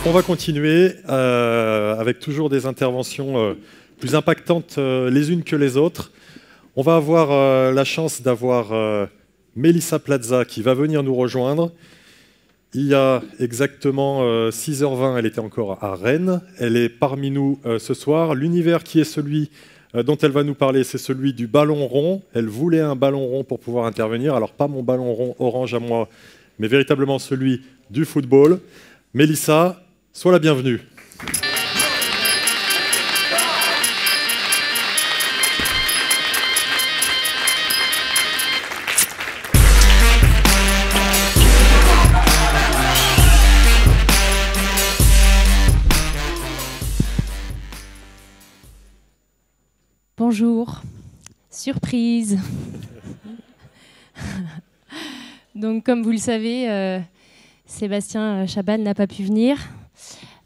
On va continuer avec toujours des interventions plus impactantes les unes que les autres. On va avoir la chance d'avoir Mélissa Plaza qui va venir nous rejoindre. Il y a exactement 6h20, elle était encore à Rennes. Elle est parmi nous ce soir. L'univers qui est celui dont elle va nous parler, c'est celui du ballon rond. Elle voulait un ballon rond pour pouvoir intervenir. Alors pas mon ballon rond orange à moi, mais véritablement celui du football. Mélissa, sois la bienvenue. Bonjour, surprise. Donc, comme vous le savez, Sébastien Chabal n'a pas pu venir.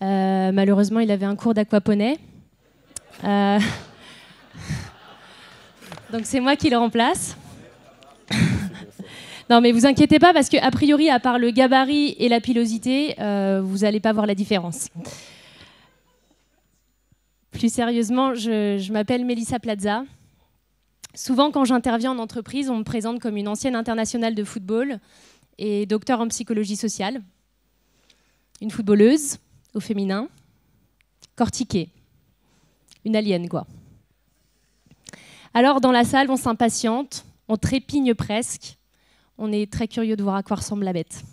Malheureusement, il avait un cours d'aquaponie. Donc, c'est moi qui le remplace. Non, mais vous inquiétez pas, parce qu'a priori, à part le gabarit et la pilosité, vous n'allez pas voir la différence. Plus sérieusement, je m'appelle Mélissa Plaza. Souvent, quand j'interviens en entreprise, on me présente comme une ancienne internationale de football et docteur en psychologie sociale. Une footballeuse, au féminin, cortiquée. Une alien, quoi. Alors, dans la salle, on s'impatiente, on trépigne presque. On est très curieux de voir à quoi ressemble la bête.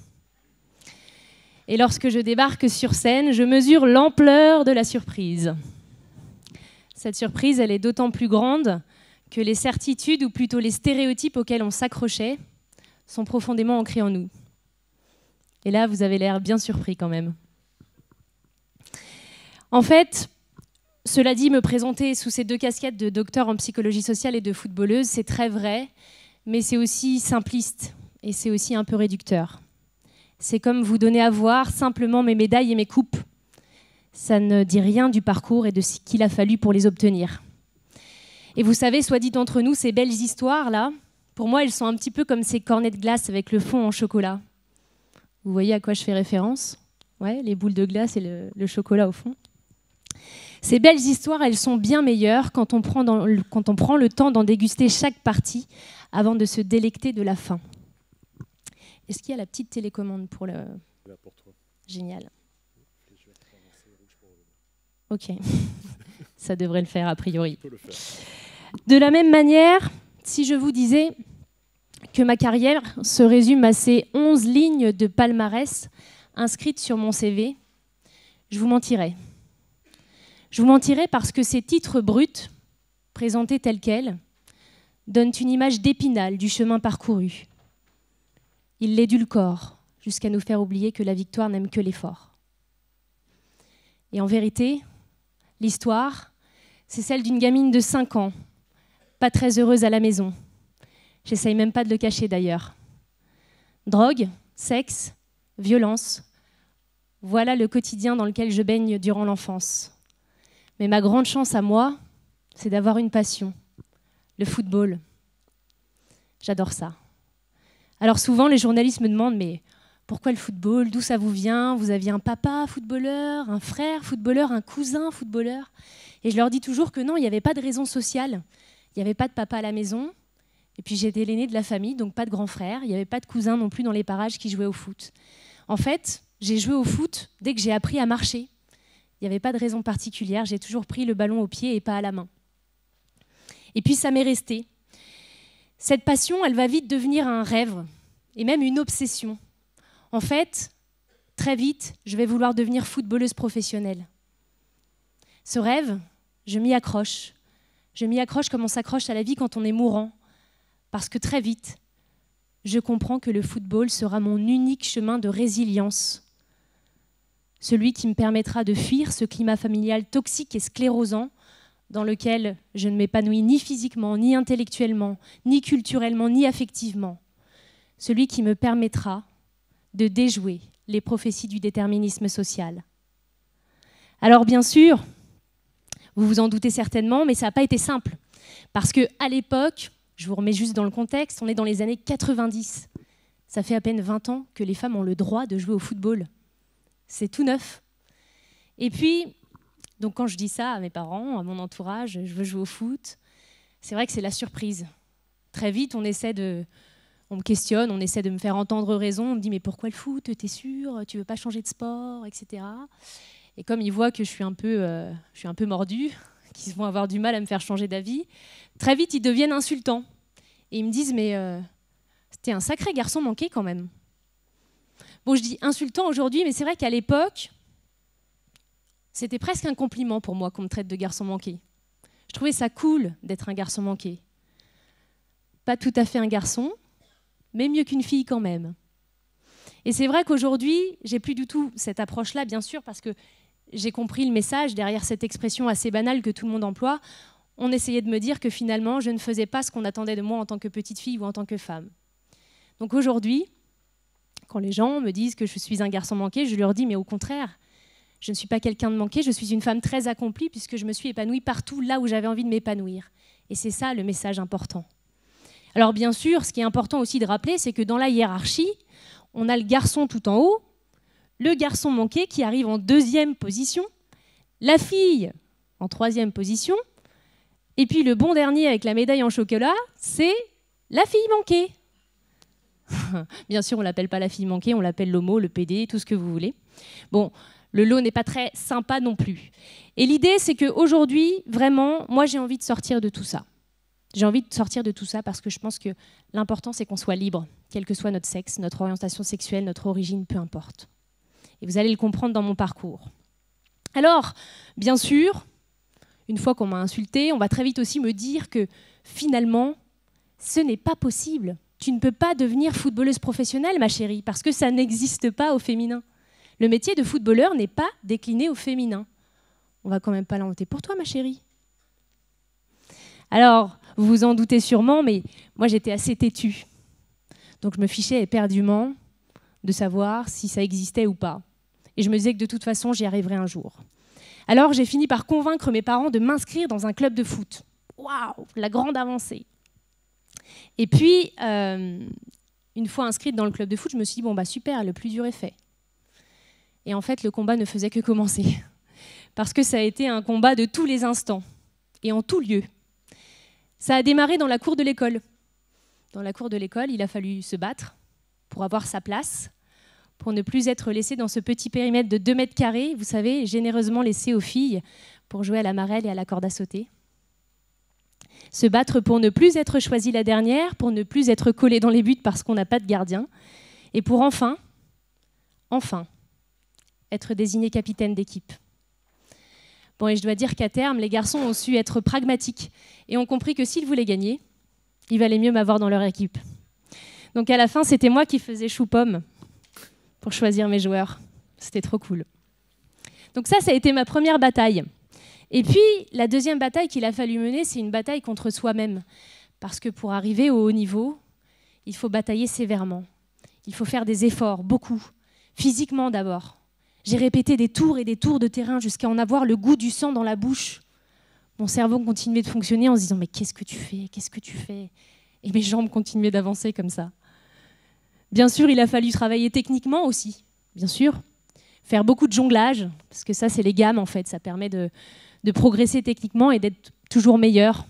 Et lorsque je débarque sur scène, je mesure l'ampleur de la surprise. Cette surprise, elle est d'autant plus grande que les certitudes, ou plutôt les stéréotypes auxquels on s'accrochait, sont profondément ancrés en nous. Et là, vous avez l'air bien surpris quand même. En fait, cela dit, me présenter sous ces deux casquettes de docteur en psychologie sociale et de footballeuse, c'est très vrai, mais c'est aussi simpliste et c'est aussi un peu réducteur. C'est comme vous donner à voir simplement mes médailles et mes coupes. Ça ne dit rien du parcours et de ce qu'il a fallu pour les obtenir. Et vous savez, soit dit entre nous, ces belles histoires-là, pour moi, elles sont un petit peu comme ces cornets de glace avec le fond en chocolat. Vous voyez à quoi je fais référence? Ouais, les boules de glace et le chocolat au fond. Ces belles histoires, elles sont bien meilleures quand on prend le temps d'en déguster chaque partie avant de se délecter de la fin. Est-ce qu'il y a la petite télécommande pour le... Là pour toi. Génial. Ok, ça devrait le faire a priori. De la même manière, si je vous disais que ma carrière se résume à ces 11 lignes de palmarès inscrites sur mon CV, je vous mentirais. Je vous mentirais parce que ces titres bruts, présentés tels quels, donnent une image d'Épinal du chemin parcouru. Ils l'édulcorent jusqu'à nous faire oublier que la victoire n'aime que l'effort. Et en vérité, l'histoire, c'est celle d'une gamine de 5 ans, pas très heureuse à la maison. J'essaye même pas de le cacher d'ailleurs. Drogue, sexe, violence, voilà le quotidien dans lequel je baigne durant l'enfance. Mais ma grande chance à moi, c'est d'avoir une passion, le football. J'adore ça. Alors souvent, les journalistes me demandent, mais pourquoi le football? D'où ça vous vient? Vous aviez un papa footballeur, un frère footballeur, un cousin footballeur? Et je leur dis toujours que non, il n'y avait pas de raison sociale. Il n'y avait pas de papa à la maison. Et puis j'étais l'aînée de la famille, donc pas de grand frère. Il n'y avait pas de cousin non plus dans les parages qui jouaient au foot. En fait, j'ai joué au foot dès que j'ai appris à marcher. Il n'y avait pas de raison particulière. J'ai toujours pris le ballon au pied et pas à la main. Et puis ça m'est resté. Cette passion, elle va vite devenir un rêve et même une obsession. En fait, très vite, je vais vouloir devenir footballeuse professionnelle. Ce rêve, je m'y accroche. Je m'y accroche comme on s'accroche à la vie quand on est mourant. Parce que très vite, je comprends que le football sera mon unique chemin de résilience. Celui qui me permettra de fuir ce climat familial toxique et sclérosant dans lequel je ne m'épanouis ni physiquement, ni intellectuellement, ni culturellement, ni affectivement. Celui qui me permettra de déjouer les prophéties du déterminisme social. Alors bien sûr, vous vous en doutez certainement, mais ça n'a pas été simple. Parce qu'à l'époque, je vous remets juste dans le contexte, on est dans les années 90. Ça fait à peine 20 ans que les femmes ont le droit de jouer au football. C'est tout neuf. Et puis, donc quand je dis ça à mes parents, à mon entourage, je veux jouer au foot, c'est vrai que c'est la surprise. Très vite, on me questionne, on essaie de me faire entendre raison, on me dit mais pourquoi le foot, t'es sûr, tu veux pas changer de sport, etc. Et comme ils voient que je suis un peu mordue, qu'ils vont avoir du mal à me faire changer d'avis, très vite ils deviennent insultants. Et ils me disent mais t'es un sacré garçon manqué quand même. Bon, je dis insultant aujourd'hui, mais c'est vrai qu'à l'époque, c'était presque un compliment pour moi qu'on me traite de garçon manqué. Je trouvais ça cool d'être un garçon manqué. Pas tout à fait un garçon, mais mieux qu'une fille quand même. Et c'est vrai qu'aujourd'hui, j'ai plus du tout cette approche-là, bien sûr, parce que j'ai compris le message derrière cette expression assez banale que tout le monde emploie. On essayait de me dire que finalement, je ne faisais pas ce qu'on attendait de moi en tant que petite fille ou en tant que femme. Donc aujourd'hui, quand les gens me disent que je suis un garçon manqué, je leur dis, mais au contraire, je ne suis pas quelqu'un de manqué, je suis une femme très accomplie puisque je me suis épanouie partout là où j'avais envie de m'épanouir. Et c'est ça le message important. Alors bien sûr, ce qui est important aussi de rappeler, c'est que dans la hiérarchie, on a le garçon tout en haut, le garçon manqué qui arrive en 2e position, la fille en 3e position, et puis le bon dernier avec la médaille en chocolat, c'est la fille manquée. Bien sûr, on ne l'appelle pas la fille manquée, on l'appelle l'homo, le PD, tout ce que vous voulez. Bon, le lot n'est pas très sympa non plus. Et l'idée, c'est qu'aujourd'hui, vraiment, moi j'ai envie de sortir de tout ça. J'ai envie de sortir de tout ça parce que je pense que l'important, c'est qu'on soit libre, quel que soit notre sexe, notre orientation sexuelle, notre origine, peu importe. Et vous allez le comprendre dans mon parcours. Alors, bien sûr, une fois qu'on m'a insultée, on va très vite aussi me dire que finalement, ce n'est pas possible. Tu ne peux pas devenir footballeuse professionnelle, ma chérie, parce que ça n'existe pas au féminin. Le métier de footballeur n'est pas décliné au féminin. On va quand même pas l'inventer pour toi, ma chérie. Alors, vous vous en doutez sûrement, mais moi j'étais assez têtue. Donc je me fichais éperdument de savoir si ça existait ou pas. Et je me disais que de toute façon, j'y arriverais un jour. Alors j'ai fini par convaincre mes parents de m'inscrire dans un club de foot. Waouh, la grande avancée. Et puis, une fois inscrite dans le club de foot, je me suis dit, bon bah super, le plus dur est fait. Et en fait, le combat ne faisait que commencer. Parce que ça a été un combat de tous les instants et en tout lieu. Ça a démarré dans la cour de l'école. Dans la cour de l'école, il a fallu se battre pour avoir sa place, pour ne plus être laissé dans ce petit périmètre de 2 mètres carrés, vous savez, généreusement laissé aux filles pour jouer à la marelle et à la corde à sauter. Se battre pour ne plus être choisie la dernière, pour ne plus être collée dans les buts parce qu'on n'a pas de gardien, et pour enfin, être désigné capitaine d'équipe. Bon, et je dois dire qu'à terme, les garçons ont su être pragmatiques et ont compris que s'ils voulaient gagner, il valait mieux m'avoir dans leur équipe. Donc à la fin, c'était moi qui faisais chou-pomme pour choisir mes joueurs. C'était trop cool. Donc ça a été ma première bataille. Et puis, la deuxième bataille qu'il a fallu mener, c'est une bataille contre soi-même. Parce que pour arriver au haut niveau, il faut batailler sévèrement. Il faut faire des efforts, beaucoup. Physiquement d'abord. J'ai répété des tours et des tours de terrain jusqu'à en avoir le goût du sang dans la bouche. Mon cerveau continuait de fonctionner en se disant « Mais qu'est-ce que tu fais ? Qu'est-ce que tu fais ?» Et mes jambes continuaient d'avancer comme ça. Bien sûr, il a fallu travailler techniquement aussi, bien sûr. Faire beaucoup de jonglage, parce que ça, c'est les gammes en fait. Ça permet de progresser techniquement et d'être toujours meilleur.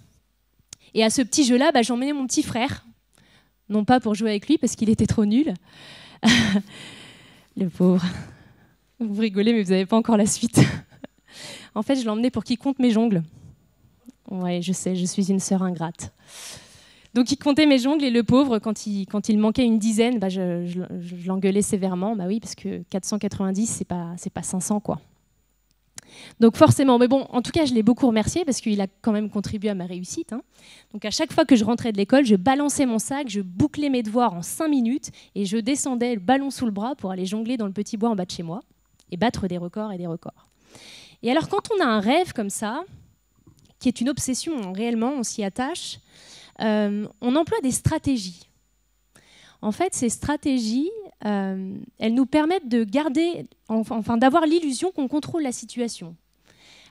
Et à ce petit jeu-là, j'emmenais mon petit frère. Non pas pour jouer avec lui, parce qu'il était trop nul. Le pauvre. Vous rigolez, mais vous n'avez pas encore la suite. En fait, je l'emmenais pour qu'il compte mes jongles. Ouais, je sais, je suis une sœur ingrate. Donc, il comptait mes jongles et le pauvre, quand il manquait une dizaine, je l'engueulais sévèrement. Bah oui, parce que 490, c'est pas 500, quoi. Donc forcément, mais bon, en tout cas, je l'ai beaucoup remercié parce qu'il a quand même contribué à ma réussite. Hein. Donc à chaque fois que je rentrais de l'école, je balançais mon sac, je bouclais mes devoirs en 5 minutes et je descendais le ballon sous le bras pour aller jongler dans le petit bois en bas de chez moi et battre des records et des records. Et alors quand on a un rêve comme ça, qui est une obsession, réellement, on s'y attache, on emploie des stratégies. En fait, ces stratégies, elles nous permettent de garder, d'avoir l'illusion qu'on contrôle la situation.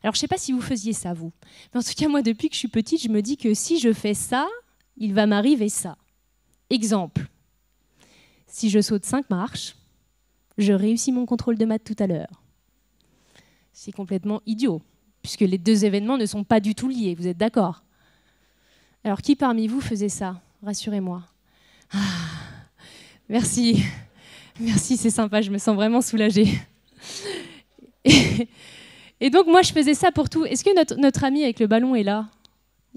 Alors, je ne sais pas si vous faisiez ça, vous. Mais en tout cas, moi, depuis que je suis petite, je me dis que si je fais ça, il va m'arriver ça. Exemple, si je saute 5 marches, je réussis mon contrôle de maths tout à l'heure. C'est complètement idiot, puisque les deux événements ne sont pas du tout liés, vous êtes d'accord? Alors, qui parmi vous faisait ça? Rassurez-moi. Ah, merci. Merci, c'est sympa, je me sens vraiment soulagée. Et donc, moi, je faisais ça pour tout. Est-ce que notre ami avec le ballon est là?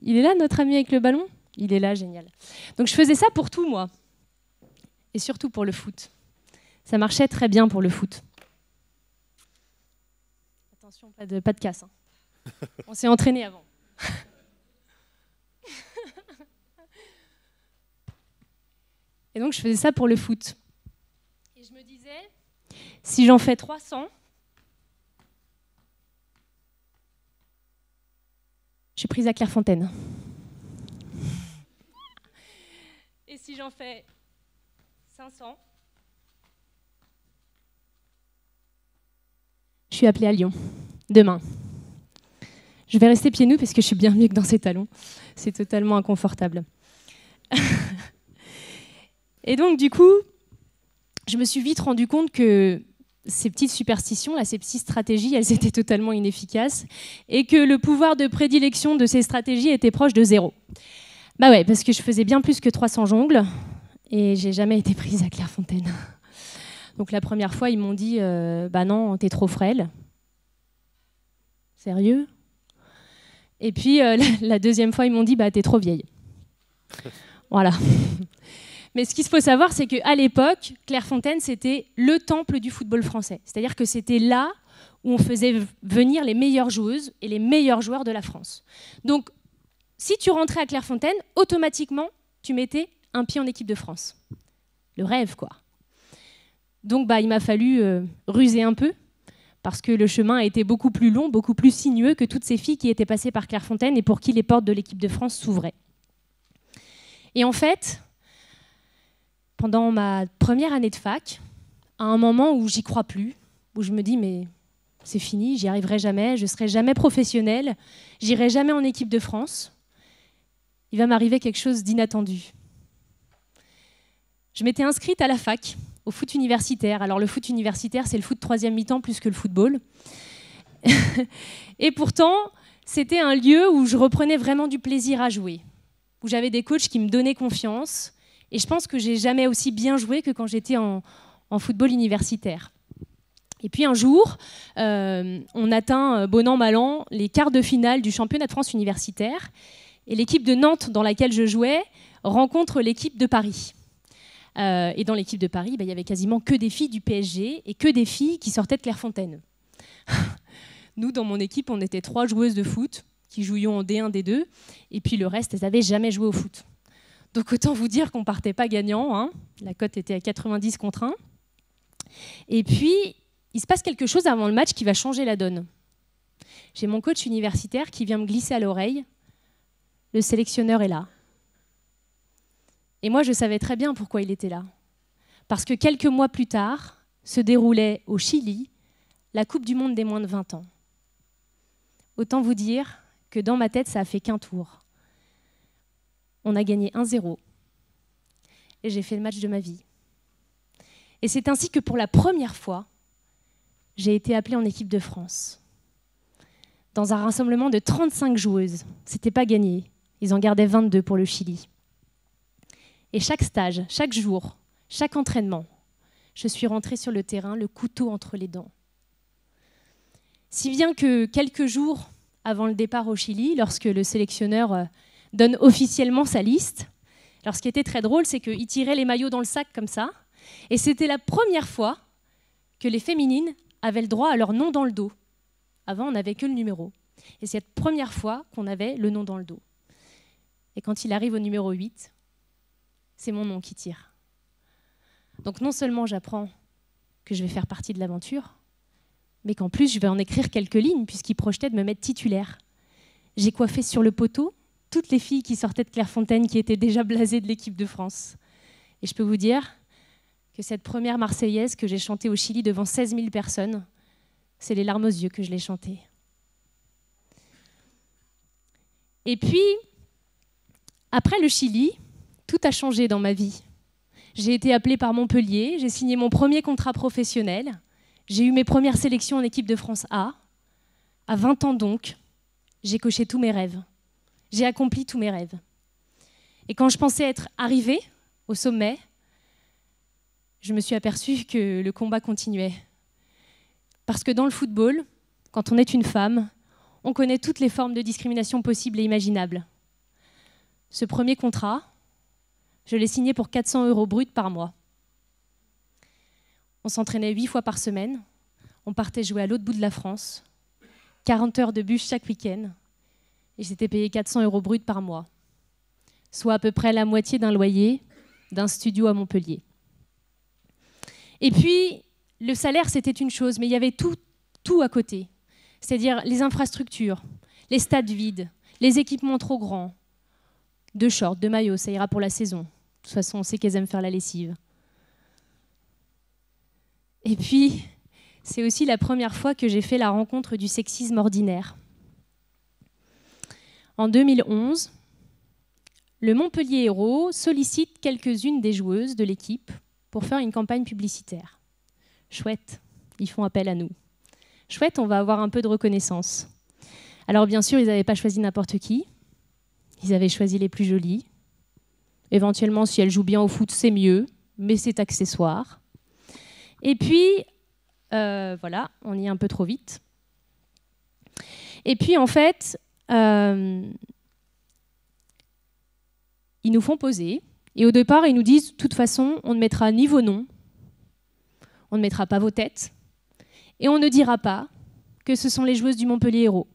Il est là, notre ami avec le ballon? Il est là, génial. Donc, je faisais ça pour tout, moi. Et surtout pour le foot. Ça marchait très bien pour le foot. Attention, pas de casse. Hein. On s'est entraîné avant. Et donc, je faisais ça pour le foot. Et je me disais, si j'en fais 300, je suis prise à Clairefontaine. Et si j'en fais 500, je suis appelée à Lyon, demain. Je vais rester pieds nus parce que je suis bien mieux que dans ces talons. C'est totalement inconfortable. Et donc, du coup, je me suis vite rendu compte que ces petites superstitions, là, ces petites stratégies, elles étaient totalement inefficaces et que le pouvoir de prédilection de ces stratégies était proche de 0. Bah ouais, parce que je faisais bien plus que 300 jongles et j'ai jamais été prise à Clairefontaine. Donc la première fois, ils m'ont dit bah non, t'es trop frêle. Sérieux? Et puis la deuxième fois, ils m'ont dit bah t'es trop vieille. Voilà. Mais ce qu'il faut savoir, c'est qu'à l'époque, Clairefontaine, c'était le temple du football français. C'est-à-dire que c'était là où on faisait venir les meilleures joueuses et les meilleurs joueurs de la France. Donc, si tu rentrais à Clairefontaine, automatiquement, tu mettais un pied en équipe de France. Le rêve, quoi. Donc, bah, il m'a fallu ruser un peu, parce que le chemin a été beaucoup plus long, beaucoup plus sinueux que toutes ces filles qui étaient passées par Clairefontaine et pour qui les portes de l'équipe de France s'ouvraient. Et en fait, pendant ma première année de fac, à un moment où j'y crois plus, où je me dis mais c'est fini, j'y arriverai jamais, je serai jamais professionnelle, j'irai jamais en équipe de France, il va m'arriver quelque chose d'inattendu. Je m'étais inscrite à la fac, au foot universitaire. Alors le foot universitaire, c'est le foot 3e mi-temps plus que le football. Et pourtant, c'était un lieu où je reprenais vraiment du plaisir à jouer, où j'avais des coachs qui me donnaient confiance. Et je pense que j'ai jamais aussi bien joué que quand j'étais en football universitaire. Et puis un jour, on atteint, bon an, mal an, les quarts de finale du championnat de France universitaire. Et l'équipe de Nantes, dans laquelle je jouais, rencontre l'équipe de Paris. Et dans l'équipe de Paris, il y avait quasiment que des filles du PSG et que des filles qui sortaient de Clairefontaine. Nous, dans mon équipe, on était 3 joueuses de foot qui jouions en D1, D2. Et puis le reste, elles n'avaient jamais joué au foot. Donc autant vous dire qu'on ne partait pas gagnant, hein. La cote était à 90 contre 1. Et puis, il se passe quelque chose avant le match qui va changer la donne. J'ai mon coach universitaire qui vient me glisser à l'oreille. Le sélectionneur est là. Et moi, je savais très bien pourquoi il était là. Parce que quelques mois plus tard, se déroulait au Chili la Coupe du Monde des moins de 20 ans. Autant vous dire que dans ma tête, ça a fait qu'un tour. On a gagné 1-0 et j'ai fait le match de ma vie. Et c'est ainsi que pour la première fois, j'ai été appelée en équipe de France. Dans un rassemblement de 35 joueuses. C'était pas gagné. Ils en gardaient 22 pour le Chili. Et chaque stage, chaque jour, chaque entraînement, je suis rentrée sur le terrain, le couteau entre les dents. Si bien que quelques jours avant le départ au Chili, lorsque le sélectionneur donne officiellement sa liste. Alors ce qui était très drôle, c'est qu'il tirait les maillots dans le sac comme ça, et c'était la première fois que les féminines avaient le droit à leur nom dans le dos. Avant, on n'avait que le numéro. Et c'est la première fois qu'on avait le nom dans le dos. Et quand il arrive au numéro 8, c'est mon nom qui tire. Donc non seulement j'apprends que je vais faire partie de l'aventure, mais qu'en plus je vais en écrire quelques lignes puisqu'il projetait de me mettre titulaire. J'ai coiffé sur le poteau toutes les filles qui sortaient de Clairefontaine qui étaient déjà blasées de l'équipe de France. Et je peux vous dire que cette première Marseillaise que j'ai chantée au Chili devant 16 000 personnes, c'est les larmes aux yeux que je l'ai chantée. Et puis, après le Chili, tout a changé dans ma vie. J'ai été appelée par Montpellier, j'ai signé mon premier contrat professionnel, j'ai eu mes premières sélections en équipe de France A, À 20 ans donc, j'ai coché tous mes rêves. J'ai accompli tous mes rêves. Et quand je pensais être arrivée au sommet, je me suis aperçue que le combat continuait. Parce que dans le football, quand on est une femme, on connaît toutes les formes de discrimination possibles et imaginables. Ce premier contrat, je l'ai signé pour 400 € brut par mois. On s'entraînait 8 fois par semaine, on partait jouer à l'autre bout de la France, 40 heures de bus chaque week-end, et j'étais payé 400 € brut par mois, soit à peu près la moitié d'un loyer d'un studio à Montpellier. Et puis, le salaire, c'était une chose, mais il y avait tout à côté. C'est-à-dire les infrastructures, les stades vides, les équipements trop grands, de shorts, de maillots, ça ira pour la saison. De toute façon, on sait qu'elles aiment faire la lessive. Et puis, c'est aussi la première fois que j'ai fait la rencontre du sexisme ordinaire. En 2011, le Montpellier Hérault sollicite quelques-unes des joueuses de l'équipe pour faire une campagne publicitaire. Chouette, ils font appel à nous. Chouette, on va avoir un peu de reconnaissance. Alors bien sûr, ils n'avaient pas choisi n'importe qui. Ils avaient choisi les plus jolies. Éventuellement, si elles jouent bien au foot, c'est mieux, mais c'est accessoire. Et puis, voilà, on y est un peu trop vite. Et puis, en fait, ils nous font poser. Et au départ, ils nous disent, de toute façon, on ne mettra ni vos noms, on ne mettra pas vos têtes, et on ne dira pas que ce sont les joueuses du Montpellier Hérault.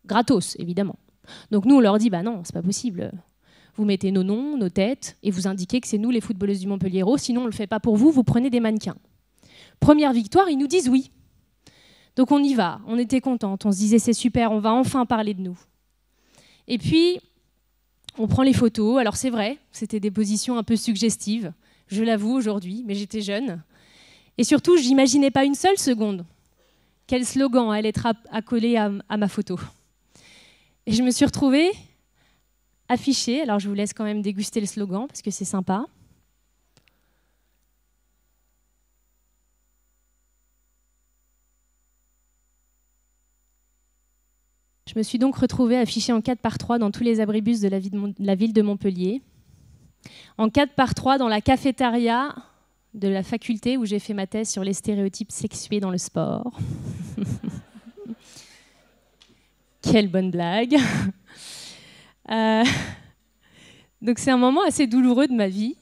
Gratos, évidemment. Donc nous, on leur dit, bah non, c'est pas possible. Vous mettez nos noms, nos têtes, et vous indiquez que c'est nous les footballeuses du Montpellier Hérault, sinon on ne le fait pas pour vous, vous prenez des mannequins. Première victoire, ils nous disent oui. Donc on y va, on était contentes, on se disait c'est super, on va enfin parler de nous. Et puis, on prend les photos, alors c'est vrai, c'était des positions un peu suggestives, je l'avoue aujourd'hui, mais j'étais jeune. Et surtout, je n'imaginais pas une seule seconde quel slogan allait être accolé à ma photo. Et je me suis retrouvée affichée, alors je vous laisse quand même déguster le slogan, parce que c'est sympa. Je me suis donc retrouvée affichée en 4x3 dans tous les abribus de la ville de Montpellier, en 4x3 dans la cafétéria de la faculté où j'ai fait ma thèse sur les stéréotypes sexués dans le sport. Quelle bonne blague. Donc c'est un moment assez douloureux de ma vie,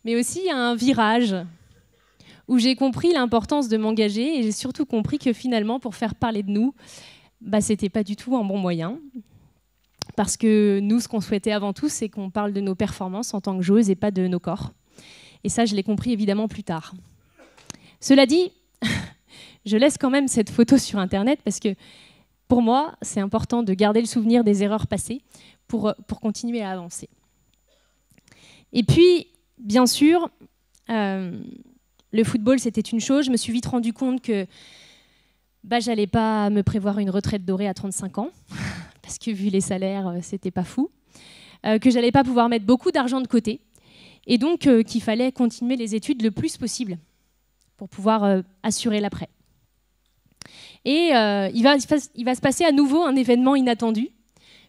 mais aussi un virage où j'ai compris l'importance de m'engager et j'ai surtout compris que finalement, pour faire parler de nous, c'était pas du tout un bon moyen. Parce que nous, ce qu'on souhaitait avant tout, c'est qu'on parle de nos performances en tant que joueuses et pas de nos corps. Et ça, je l'ai compris évidemment plus tard. Cela dit, je laisse quand même cette photo sur Internet parce que pour moi, c'est important de garder le souvenir des erreurs passées pour continuer à avancer. Et puis, bien sûr, le football, c'était une chose. Je me suis vite rendu compte que j'allais pas me prévoir une retraite dorée à 35 ans, parce que vu les salaires, c'était pas fou. Que j'allais pas pouvoir mettre beaucoup d'argent de côté. Et donc, qu'il fallait continuer les études le plus possible pour pouvoir assurer l'après. Et il va se passer à nouveau un événement inattendu,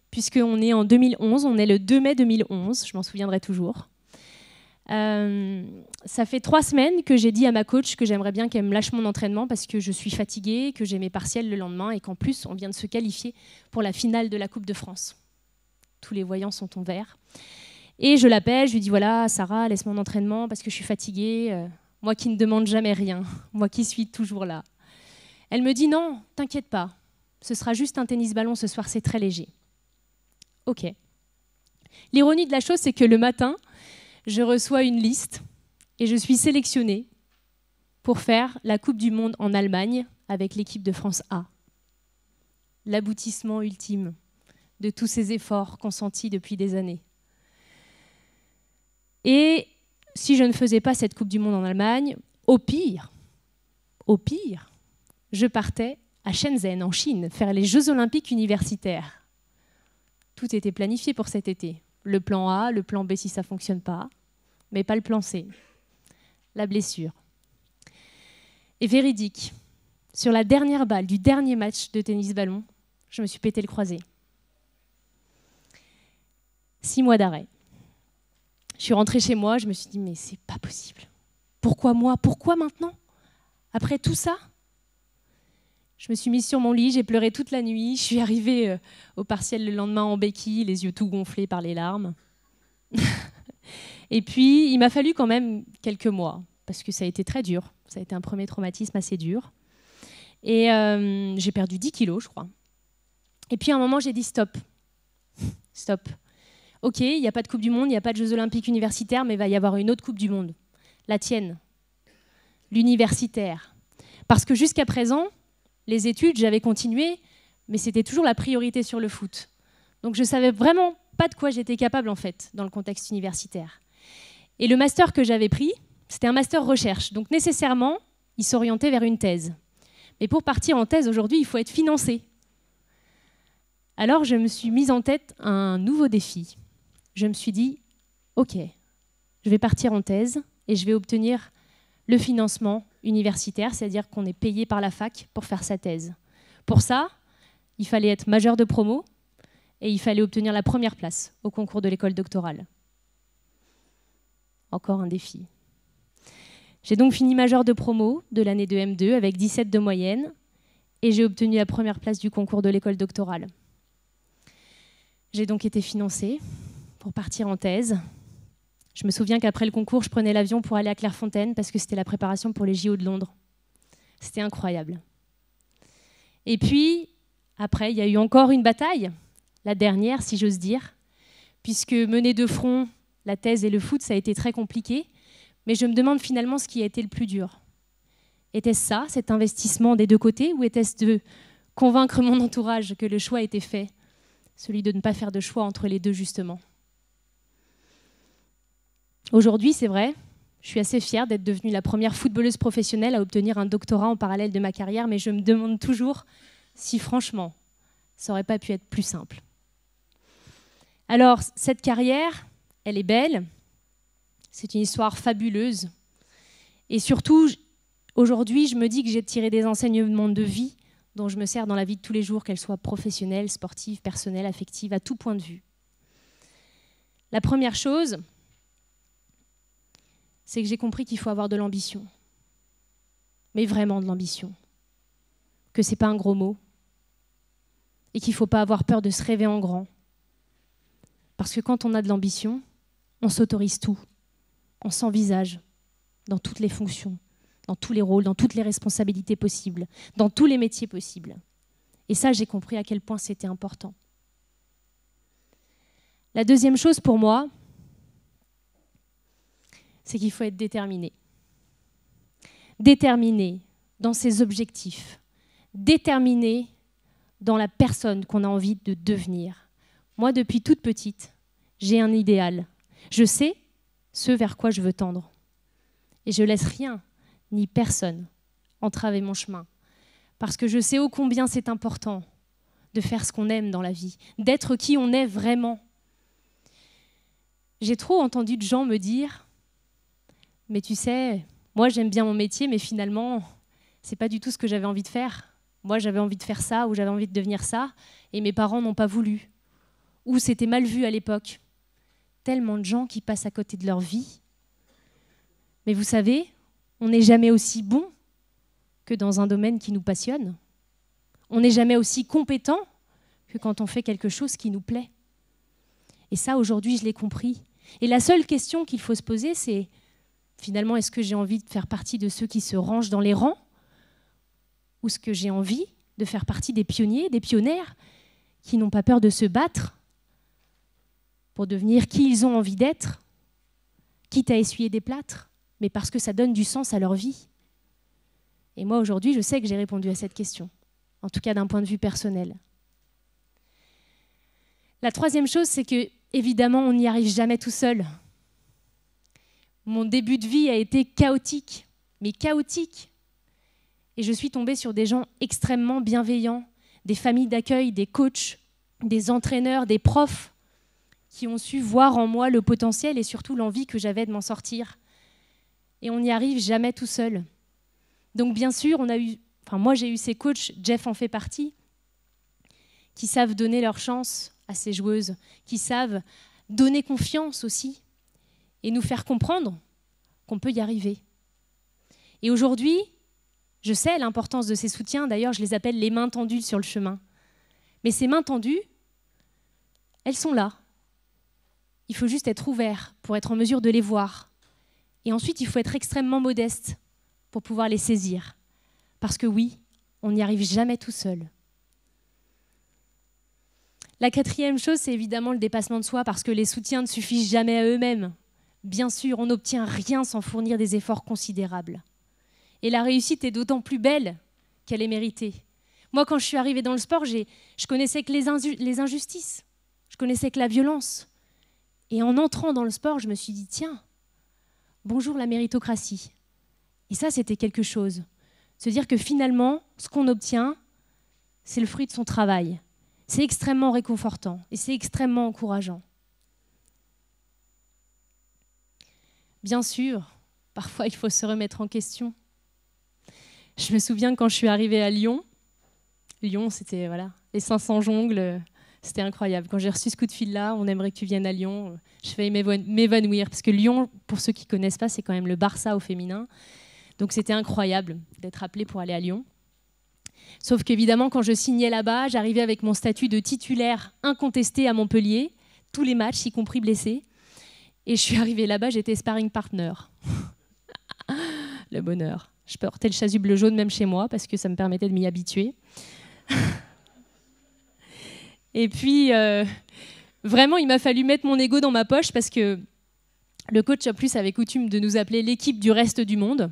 puisqu'on est en 2011, on est le 2 mai 2011, je m'en souviendrai toujours. Ça fait 3 semaines que j'ai dit à ma coach que j'aimerais bien qu'elle me lâche mon entraînement parce que je suis fatiguée, que j'ai mes partiels le lendemain et qu'en plus, on vient de se qualifier pour la finale de la Coupe de France. Tous les voyants sont en vert. Et je l'appelle, je lui dis voilà, Sarah, laisse mon entraînement parce que je suis fatiguée. Moi qui ne demande jamais rien, moi qui suis toujours là. Elle me dit non, t'inquiète pas, ce sera juste un tennis-ballon ce soir, c'est très léger. Ok. L'ironie de la chose, c'est que le matin, je reçois une liste et je suis sélectionnée pour faire la Coupe du Monde en Allemagne avec l'équipe de France A. L'aboutissement ultime de tous ces efforts consentis depuis des années. Et si je ne faisais pas cette Coupe du Monde en Allemagne, au pire, je partais à Shenzhen, en Chine, faire les Jeux Olympiques universitaires. Tout était planifié pour cet été. Le plan A, le plan B si ça ne fonctionne pas, mais pas le plan C. La blessure. Et véridique, sur la dernière balle du dernier match de tennis ballon, je me suis pété le croisé. 6 mois d'arrêt. Je suis rentrée chez moi, je me suis dit, mais c'est pas possible. Pourquoi moi? Pourquoi maintenant? Après tout ça? Je me suis mise sur mon lit, j'ai pleuré toute la nuit, je suis arrivée au partiel le lendemain en béquille, les yeux tout gonflés par les larmes. Et puis, il m'a fallu quand même quelques mois, parce que ça a été très dur. Ça a été un premier traumatisme assez dur. Et j'ai perdu 10 kilos, je crois. Et puis, à un moment, j'ai dit stop. Stop. Ok, il n'y a pas de Coupe du Monde, il n'y a pas de Jeux Olympiques universitaires, mais il va y avoir une autre Coupe du Monde. La tienne. L'universitaire. Parce que jusqu'à présent, les études, j'avais continué, mais c'était toujours la priorité sur le foot. Donc je ne savais vraiment pas de quoi j'étais capable, en fait, dans le contexte universitaire. Et le master que j'avais pris, c'était un master recherche. Donc nécessairement, il s'orientait vers une thèse. Mais pour partir en thèse, aujourd'hui, il faut être financé. Alors je me suis mise en tête un nouveau défi. Je me suis dit, ok, je vais partir en thèse et je vais obtenir le financement universitaire, c'est-à-dire qu'on est payé par la fac pour faire sa thèse. Pour ça, il fallait être majeur de promo et il fallait obtenir la première place au concours de l'école doctorale. Encore un défi. J'ai donc fini majeur de promo de l'année de M2 avec 17 de moyenne et j'ai obtenu la première place du concours de l'école doctorale. J'ai donc été financée pour partir en thèse. Je me souviens qu'après le concours, je prenais l'avion pour aller à Clairefontaine parce que c'était la préparation pour les JO de Londres. C'était incroyable. Et puis, après, il y a eu encore une bataille, la dernière, si j'ose dire, puisque mener de front la thèse et le foot, ça a été très compliqué, mais je me demande finalement ce qui a été le plus dur. Était-ce ça, cet investissement des deux côtés, ou était-ce de convaincre mon entourage que le choix était fait, celui de ne pas faire de choix entre les deux, justement? Aujourd'hui, c'est vrai, je suis assez fière d'être devenue la première footballeuse professionnelle à obtenir un doctorat en parallèle de ma carrière, mais je me demande toujours si, franchement, ça n'aurait pas pu être plus simple. Alors, cette carrière, elle est belle, c'est une histoire fabuleuse, et surtout, aujourd'hui, je me dis que j'ai tiré des enseignements de vie dont je me sers dans la vie de tous les jours, qu'elle soit professionnelle, sportive, personnelle, affective, à tout point de vue. La première chose, c'est que j'ai compris qu'il faut avoir de l'ambition. Mais vraiment de l'ambition. Que ce n'est pas un gros mot. Et qu'il ne faut pas avoir peur de se rêver en grand. Parce que quand on a de l'ambition, on s'autorise tout. On s'envisage dans toutes les fonctions, dans tous les rôles, dans toutes les responsabilités possibles, dans tous les métiers possibles. Et ça, j'ai compris à quel point c'était important. La deuxième chose pour moi, c'est qu'il faut être déterminé. Déterminé dans ses objectifs. Déterminé dans la personne qu'on a envie de devenir. Moi, depuis toute petite, j'ai un idéal. Je sais ce vers quoi je veux tendre. Et je laisse rien, ni personne, entraver mon chemin. Parce que je sais ô combien c'est important de faire ce qu'on aime dans la vie, d'être qui on est vraiment. J'ai trop entendu de gens me dire « Mais tu sais, moi j'aime bien mon métier, mais finalement, c'est pas du tout ce que j'avais envie de faire. Moi j'avais envie de faire ça, ou j'avais envie de devenir ça, et mes parents n'ont pas voulu. Ou c'était mal vu à l'époque. » Tellement de gens qui passent à côté de leur vie. Mais vous savez, on n'est jamais aussi bon que dans un domaine qui nous passionne. On n'est jamais aussi compétent que quand on fait quelque chose qui nous plaît. Et ça, aujourd'hui, je l'ai compris. Et la seule question qu'il faut se poser, c'est finalement, est-ce que j'ai envie de faire partie de ceux qui se rangent dans les rangs? Ou est-ce que j'ai envie de faire partie des pionniers, des pionnières qui n'ont pas peur de se battre pour devenir qui ils ont envie d'être, quitte à essuyer des plâtres, mais parce que ça donne du sens à leur vie? Et moi, aujourd'hui, je sais que j'ai répondu à cette question, en tout cas d'un point de vue personnel. La troisième chose, c'est que, évidemment, on n'y arrive jamais tout seul. Mon début de vie a été chaotique, mais chaotique. Et je suis tombée sur des gens extrêmement bienveillants, des familles d'accueil, des coachs, des entraîneurs, des profs, qui ont su voir en moi le potentiel et surtout l'envie que j'avais de m'en sortir. Et on n'y arrive jamais tout seul. Donc bien sûr, on a eu enfin moi j'ai eu ces coachs, Jeff en fait partie, qui savent donner leur chance à ces joueuses, qui savent donner confiance aussi et nous faire comprendre qu'on peut y arriver. Et aujourd'hui, je sais l'importance de ces soutiens, d'ailleurs je les appelle les mains tendues sur le chemin. Mais ces mains tendues, elles sont là. Il faut juste être ouvert pour être en mesure de les voir. Et ensuite, il faut être extrêmement modeste pour pouvoir les saisir. Parce que oui, on n'y arrive jamais tout seul. La quatrième chose, c'est évidemment le dépassement de soi, parce que les soutiens ne suffisent jamais à eux-mêmes. Bien sûr, on n'obtient rien sans fournir des efforts considérables. Et la réussite est d'autant plus belle qu'elle est méritée. Moi, quand je suis arrivée dans le sport, je connaissais que les injustices, je connaissais que la violence. Et en entrant dans le sport, je me suis dit, tiens, bonjour la méritocratie. Et ça, c'était quelque chose. Se dire que finalement, ce qu'on obtient, c'est le fruit de son travail. C'est extrêmement réconfortant et c'est extrêmement encourageant. Bien sûr, parfois il faut se remettre en question. Je me souviens quand je suis arrivée à Lyon, c'était les 500 jongles, c'était incroyable. Quand j'ai reçu ce coup de fil-là, on aimerait que tu viennes à Lyon, je failli m'évanouir, parce que Lyon, pour ceux qui ne connaissent pas, c'est quand même le Barça au féminin. Donc c'était incroyable d'être appelée pour aller à Lyon. Sauf qu'évidemment, quand je signais là-bas, j'arrivais avec mon statut de titulaire incontesté à Montpellier, tous les matchs, y compris blessés. Et je suis arrivée là-bas, j'étais sparring partner. Le bonheur. Je portais le chasuble jaune même chez moi, parce que ça me permettait de m'y habituer. Et puis, vraiment, il m'a fallu mettre mon ego dans ma poche, parce que le coach, en plus, avait coutume de nous appeler l'équipe du reste du monde.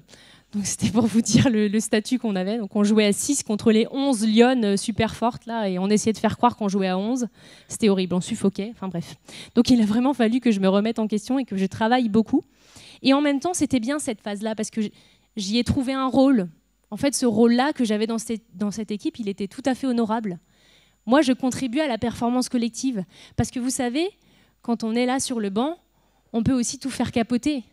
Donc c'était pour vous dire le statut qu'on avait. Donc on jouait à 6 contre les 11 lionnes super fortes, là, et on essayait de faire croire qu'on jouait à 11. C'était horrible, on suffoquait, enfin bref. Donc il a vraiment fallu que je me remette en question et que je travaille beaucoup. Et en même temps, c'était bien cette phase-là, parce que j'y ai trouvé un rôle. En fait, ce rôle-là que j'avais dans cette équipe, il était tout à fait honorable. Moi, je contribuais à la performance collective. Parce que vous savez, quand on est là sur le banc, on peut aussi tout faire capoter.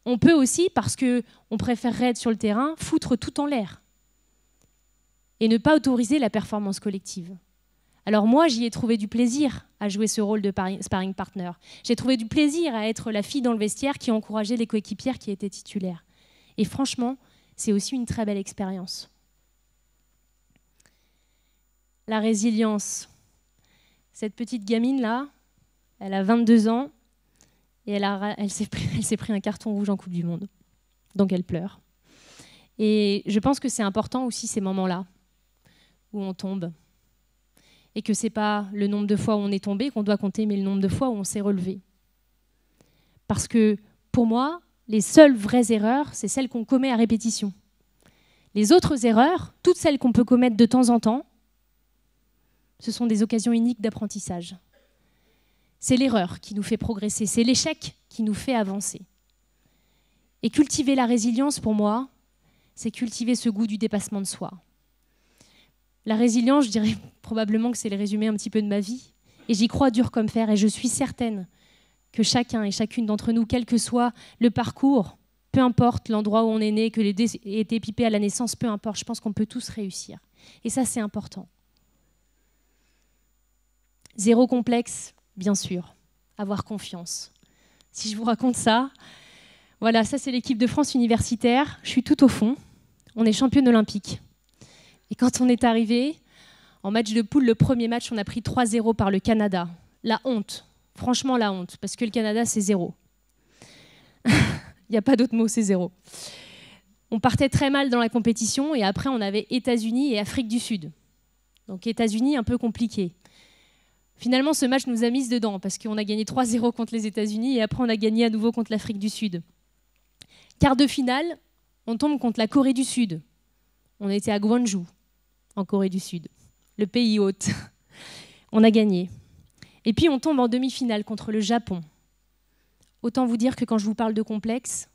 On peut aussi, parce qu'on préférerait être sur le terrain, foutre tout en l'air et ne pas autoriser la performance collective. Alors moi, j'y ai trouvé du plaisir à jouer ce rôle de sparring partner. J'ai trouvé du plaisir à être la fille dans le vestiaire qui encourageait les coéquipières qui étaient titulaires. Et franchement, c'est aussi une très belle expérience. La résilience. Cette petite gamine-là, elle a 22 ans. Et elle s'est pris un carton rouge en Coupe du Monde. Donc elle pleure. Et je pense que c'est important aussi ces moments-là, où on tombe. Et que ce n'est pas le nombre de fois où on est tombé qu'on doit compter, mais le nombre de fois où on s'est relevé. Parce que pour moi, les seules vraies erreurs, c'est celles qu'on commet à répétition. Les autres erreurs, toutes celles qu'on peut commettre de temps en temps, ce sont des occasions uniques d'apprentissage. C'est l'erreur qui nous fait progresser, c'est l'échec qui nous fait avancer. Et cultiver la résilience, pour moi, c'est cultiver ce goût du dépassement de soi. La résilience, je dirais probablement que c'est le résumé un petit peu de ma vie. Et j'y crois dur comme fer, et je suis certaine que chacun et chacune d'entre nous, quel que soit le parcours, peu importe l'endroit où on est né, que les dés aient été pipés à la naissance, peu importe, je pense qu'on peut tous réussir. Et ça, c'est important. Zéro complexe. Bien sûr, avoir confiance. Si je vous raconte ça, voilà, ça c'est l'équipe de France universitaire. Je suis tout au fond. On est championne olympique. Et quand on est arrivé, en match de poule, le premier match, on a pris 3-0 par le Canada. La honte, franchement la honte, parce que le Canada c'est 0. Il n'y a pas d'autre mot, c'est 0. On partait très mal dans la compétition et après on avait États-Unis et Afrique du Sud. Donc États-Unis, un peu compliqué. Finalement, ce match nous a mis dedans parce qu'on a gagné 3-0 contre les États-Unis et après on a gagné à nouveau contre l'Afrique du Sud. Quart de finale, on tombe contre la Corée du Sud. On était à Gwangju, en Corée du Sud, le pays hôte. On a gagné. Et puis on tombe en demi-finale contre le Japon. Autant vous dire que quand je vous parle de complexe,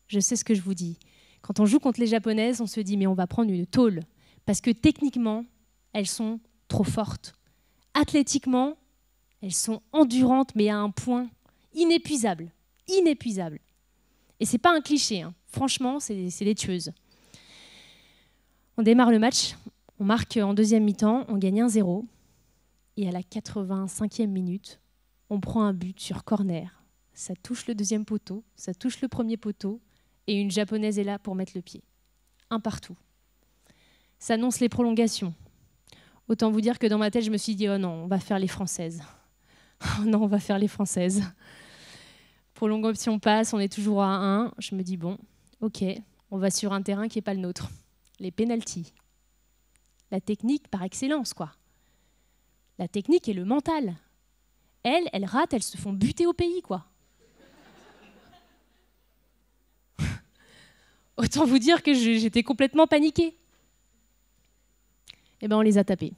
je sais ce que je vous dis. Quand on joue contre les Japonaises, on se dit mais on va prendre une tôle parce que techniquement, elles sont trop fortes. Athlétiquement, elles sont endurantes, mais à un point inépuisable. Inépuisable. Et ce n'est pas un cliché, hein. Franchement, c'est des tueuses. On démarre le match, on marque en deuxième mi-temps, on gagne 1-0. Et à la 85e minute, on prend un but sur corner. Ça touche le deuxième poteau, ça touche le premier poteau, et une Japonaise est là pour mettre le pied. Un partout. Ça annonce les prolongations. Autant vous dire que dans ma tête, je me suis dit « Oh non, on va faire les Françaises. Oh non, on va faire les Françaises. » Prolongation passe, on est toujours à 1. Je me dis « Bon, ok, on va sur un terrain qui n'est pas le nôtre. » Les pénaltys. La technique par excellence, quoi. La technique et le mental. Elles ratent, elles se font buter au pays, quoi. Autant vous dire que j'étais complètement paniquée. Eh bien, on les a tapés.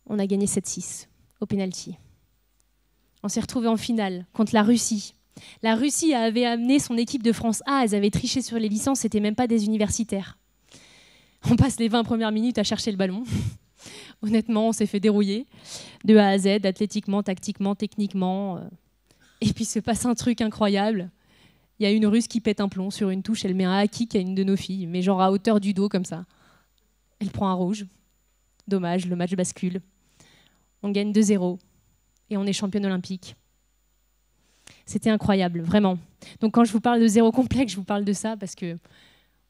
On a gagné 7-6 au pénalty. On s'est retrouvés en finale contre la Russie. La Russie avait amené son équipe de France A, elles avaient triché sur les licences, c'était même pas des universitaires. On passe les 20 premières minutes à chercher le ballon. Honnêtement, on s'est fait dérouiller de A à Z, athlétiquement, tactiquement, techniquement. Et puis se passe un truc incroyable. Il y a une Russe qui pète un plomb sur une touche, elle met un high kick à une de nos filles, mais genre à hauteur du dos comme ça. Elle prend un rouge. Dommage, le match bascule. On gagne 2-0 et on est championne olympique. C'était incroyable, vraiment. Donc quand je vous parle de zéro complexe, je vous parle de ça parce que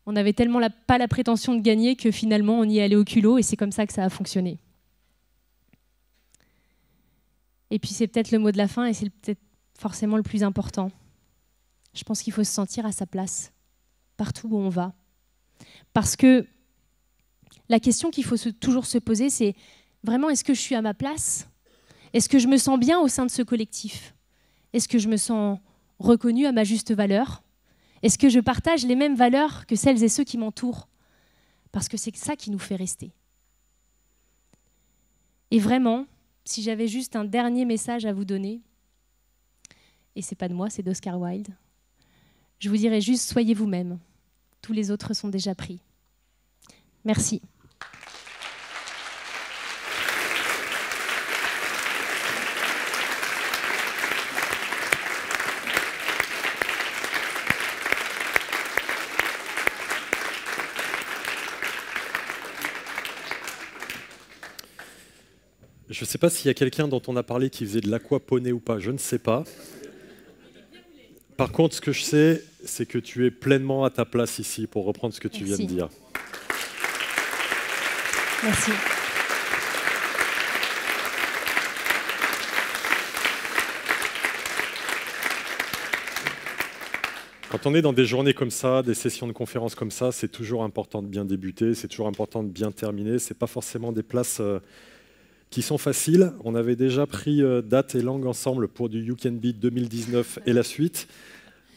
on avait tellement pas la prétention de gagner que finalement on y est allé au culot et c'est comme ça que ça a fonctionné. Et puis c'est peut-être le mot de la fin et c'est peut-être forcément le plus important. Je pense qu'il faut se sentir à sa place, partout où on va. Parce que la question qu'il faut toujours se poser, c'est vraiment, est-ce que je suis à ma place? Est-ce que je me sens bien au sein de ce collectif? Est-ce que je me sens reconnue à ma juste valeur? Est-ce que je partage les mêmes valeurs que celles et ceux qui m'entourent? Parce que c'est ça qui nous fait rester. Et vraiment, si j'avais juste un dernier message à vous donner, et c'est pas de moi, c'est d'Oscar Wilde, je vous dirais juste, soyez vous-même. Tous les autres sont déjà pris. Merci. Je ne sais pas s'il y a quelqu'un dont on a parlé qui faisait de l'aquaponie ou pas, je ne sais pas. Par contre, ce que je sais, c'est que tu es pleinement à ta place ici pour reprendre ce que tu viens de dire. Merci. Quand on est dans des journées comme ça, des sessions de conférences comme ça, c'est toujours important de bien débuter, c'est toujours important de bien terminer. Ce n'est pas forcément des places qui sont faciles. On avait déjà pris date et langue ensemble pour du You Can Beat 2019 et la suite.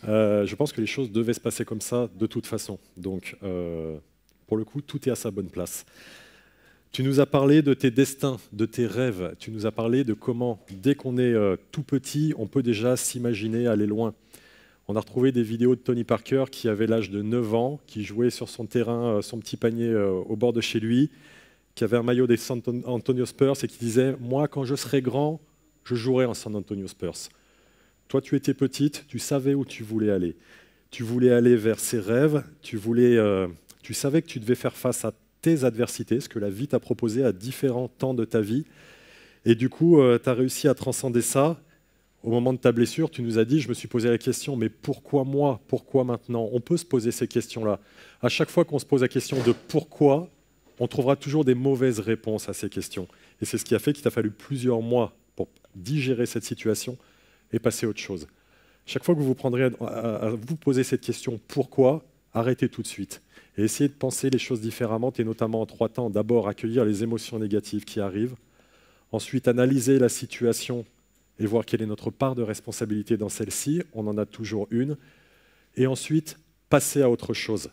Je pense que les choses devaient se passer comme ça de toute façon. Donc, pour le coup, tout est à sa bonne place. Tu nous as parlé de tes destins, de tes rêves. Tu nous as parlé de comment, dès qu'on est tout petit, on peut déjà s'imaginer aller loin. On a retrouvé des vidéos de Tony Parker qui avait l'âge de 9 ans, qui jouait sur son terrain, son petit panier au bord de chez lui, qui avait un maillot des San Antonio Spurs et qui disait « Moi, quand je serai grand, je jouerai en San Antonio Spurs ». Toi, tu étais petite, tu savais où tu voulais aller. Tu voulais aller vers ces rêves, tu savais que tu devais faire face à tes adversités, ce que la vie t'a proposé à différents temps de ta vie. Et du coup, tu as réussi à transcender ça. Au moment de ta blessure, tu nous as dit, je me suis posé la question, mais pourquoi moi? Pourquoi maintenant? On peut se poser ces questions-là. À chaque fois qu'on se pose la question de pourquoi, on trouvera toujours des mauvaises réponses à ces questions. Et c'est ce qui a fait qu'il t'a fallu plusieurs mois pour digérer cette situation et passer à autre chose. Chaque fois que vous vous prendrez à vous poser cette question « pourquoi ?», arrêtez tout de suite et essayez de penser les choses différemment et notamment en 3 temps. D'abord, accueillir les émotions négatives qui arrivent. Ensuite, analyser la situation et voir quelle est notre part de responsabilité dans celle-ci. On en a toujours une. Et ensuite, passer à autre chose.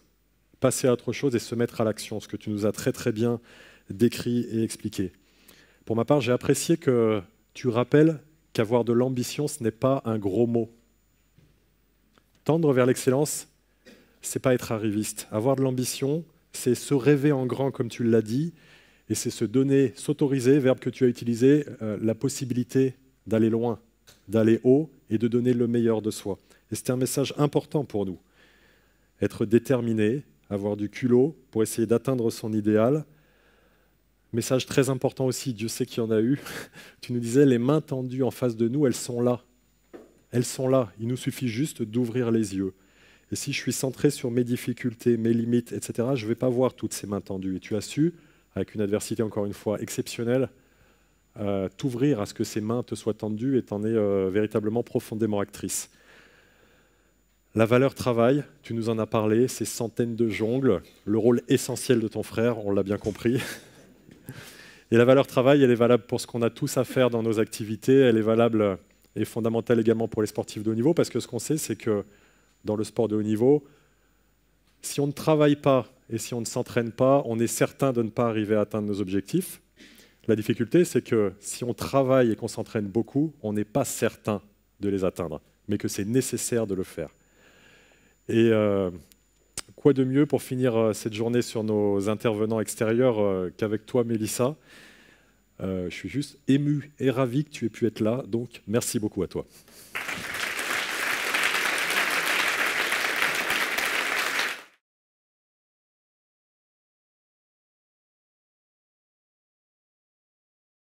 Passer à autre chose et se mettre à l'action, ce que tu nous as très très bien décrit et expliqué. Pour ma part, j'ai apprécié que tu rappelles qu'avoir de l'ambition, ce n'est pas un gros mot. Tendre vers l'excellence, ce n'est pas être arriviste. Avoir de l'ambition, c'est se rêver en grand, comme tu l'as dit, et c'est se donner, s'autoriser, verbe que tu as utilisé, la possibilité d'aller loin, d'aller haut et de donner le meilleur de soi. Et c'est un message important pour nous. Être déterminé, avoir du culot pour essayer d'atteindre son idéal. Message très important aussi, Dieu sait qu'il y en a eu. Tu nous disais, les mains tendues en face de nous, elles sont là. Elles sont là. Il nous suffit juste d'ouvrir les yeux. Et si je suis centré sur mes difficultés, mes limites, etc., je ne vais pas voir toutes ces mains tendues. Et tu as su, avec une adversité encore une fois exceptionnelle, t'ouvrir à ce que ces mains te soient tendues et t'en es véritablement profondément actrice. La valeur travail, tu nous en as parlé, ces centaines de jongles, le rôle essentiel de ton frère, on l'a bien compris. Et la valeur travail, elle est valable pour ce qu'on a tous à faire dans nos activités, elle est valable et fondamentale également pour les sportifs de haut niveau, parce que ce qu'on sait, c'est que dans le sport de haut niveau, si on ne travaille pas et si on ne s'entraîne pas, on est certain de ne pas arriver à atteindre nos objectifs. La difficulté, c'est que si on travaille et qu'on s'entraîne beaucoup, on n'est pas certain de les atteindre, mais que c'est nécessaire de le faire. Et quoi de mieux pour finir cette journée sur nos intervenants extérieurs qu'avec toi, Mélissa. Je suis juste ému et ravi que tu aies pu être là, donc merci beaucoup à toi.